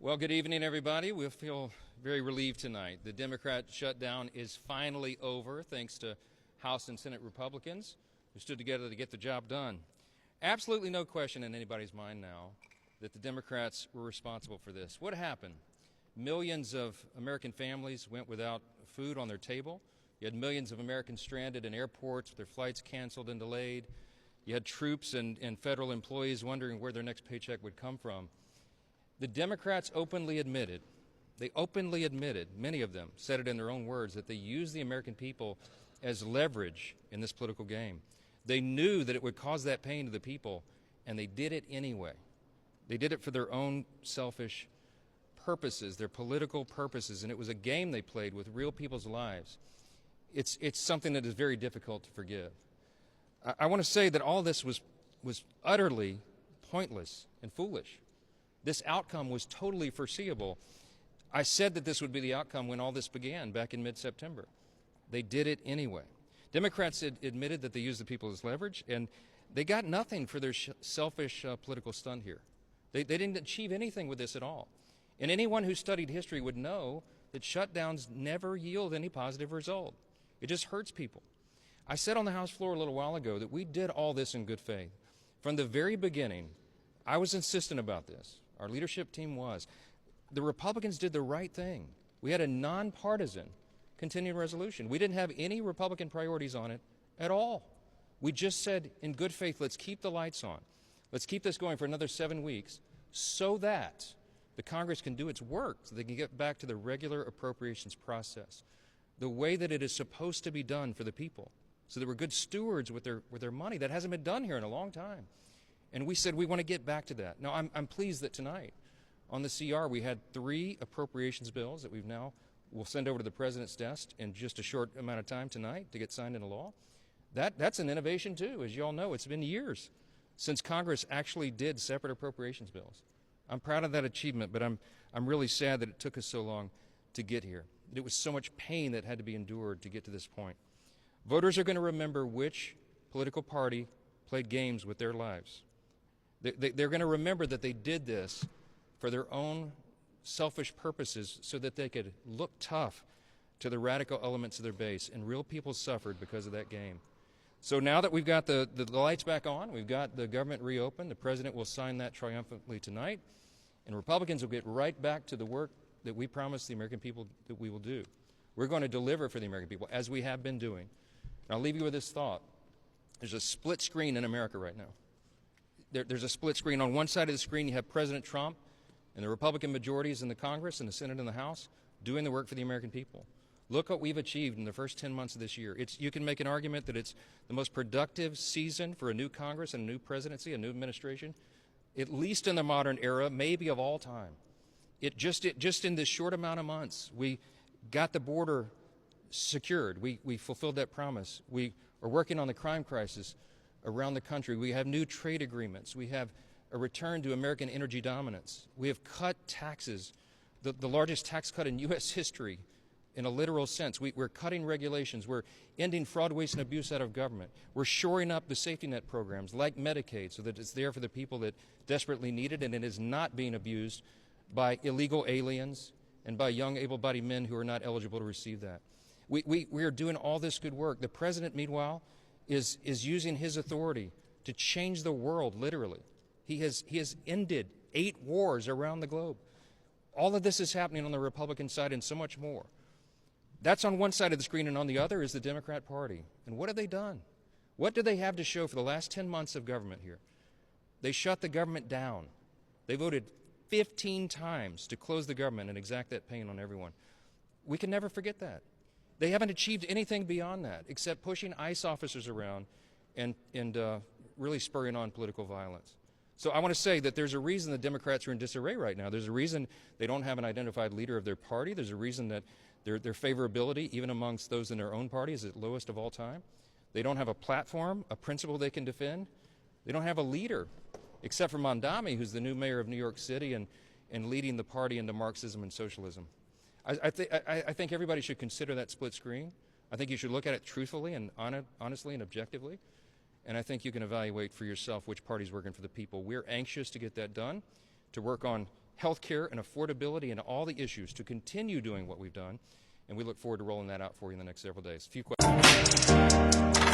Well, good evening, everybody. We feel very relieved tonight. The Democrat shutdown is finally over, thanks to House and Senate Republicans who stood together to get the job done. Absolutely no question in anybody's mind now that the Democrats were responsible for this. What happened? Millions of American families went without food on their table. You had millions of Americans stranded in airports with their flights canceled and delayed. You had troops and federal employees wondering where their next paycheck would come from. The Democrats openly admitted, many of them said it in their own words, that they used the American people as leverage in this political game. They knew that it would cause that pain to the people, and they did it anyway. They did it for their own selfish purposes, their political purposes, and it was a game they played with real people's lives. It's something that is very difficult to forgive. I want to say that all this was utterly pointless and foolish. This outcome was totally foreseeable. I said that this would be the outcome when all this began back in mid-September. They did it anyway. Democrats admitted that they used the people as leverage, and they got nothing for their selfish political stunt here. They didn't achieve anything with this at all. And anyone who studied history would know that shutdowns never yield any positive result. It just hurts people. I said on the House floor a little while ago that we did all this in good faith. From the very beginning, I was insistent about this. Our leadership team was. The Republicans did the right thing. We had a nonpartisan continuing resolution. We didn't have any Republican priorities on it at all. We just said, in good faith, let's keep the lights on. Let's keep this going for another 7 weeks so that the Congress can do its work, so they can get back to the regular appropriations process, the way that it is supposed to be done for the people, so that we're good stewards with their money. That hasn't been done here in a long time. And we said we want to get back to that. Now, I'm pleased that tonight on the CR we had 3 appropriations bills that we'll send over to the President's desk in just a short amount of time tonight to get signed into law. That's an innovation too. As you all know, it's been years since Congress actually did separate appropriations bills. I'm proud of that achievement, but I'm really sad that it took us so long to get here. It was so much pain that had to be endured to get to this point. Voters are going to remember which political party played games with their lives. They're going to remember that they did this for their own selfish purposes so that they could look tough to the radical elements of their base, and real people suffered because of that game. So now that we've got the lights back on, we've got the government reopened, the President will sign that triumphantly tonight, and Republicans will get right back to the work that we promised the American people that we will do. We're going to deliver for the American people, as we have been doing. And I'll leave you with this thought. There's a split screen in America right now. There's a split screen. On one side of the screen, you have President Trump and the Republican majorities in the Congress and the Senate and the House doing the work for the American people. Look what we've achieved in the first 10 months of this year. You can make an argument that it's the most productive season for a new Congress and a new presidency, a new administration, at least in the modern era, maybe of all time. Just in this short amount of months, we got the border secured. We fulfilled that promise. We are working on the crime crisis around the country. We have new trade agreements. We have a return to American energy dominance. We have cut taxes, the largest tax cut in U.S. history in a literal sense. We're cutting regulations. We're ending fraud, waste, and abuse out of government. We're shoring up the safety net programs like Medicaid so that it's there for the people that desperately need it, and it is not being abused by illegal aliens and by young able-bodied men who are not eligible to receive that. We are doing all this good work. The President, meanwhile, is using his authority to change the world, literally. He has ended 8 wars around the globe. All of this is happening on the Republican side and so much more. That's on one side of the screen, and on the other is the Democrat Party. And what have they done? What do they have to show for the last 10 months of government here? They shut the government down. They voted 15 times to close the government and exact that pain on everyone. We can never forget that. They haven't achieved anything beyond that except pushing ICE officers around and really spurring on political violence. So I want to say that there's a reason the Democrats are in disarray right now. There's a reason they don't have an identified leader of their party. There's a reason that their favorability, even amongst those in their own party, is at lowest of all time. They don't have a platform, a principle they can defend. They don't have a leader, except for Mamdani, who's the new mayor of New York City and leading the party into Marxism and socialism. I think everybody should consider that split screen. I think you should look at it truthfully and honestly and objectively. And I think you can evaluate for yourself which party's working for the people. We're anxious to get that done, to work on health care and affordability and all the issues to continue doing what we've done. And we look forward to rolling that out for you in the next several days. A few questions.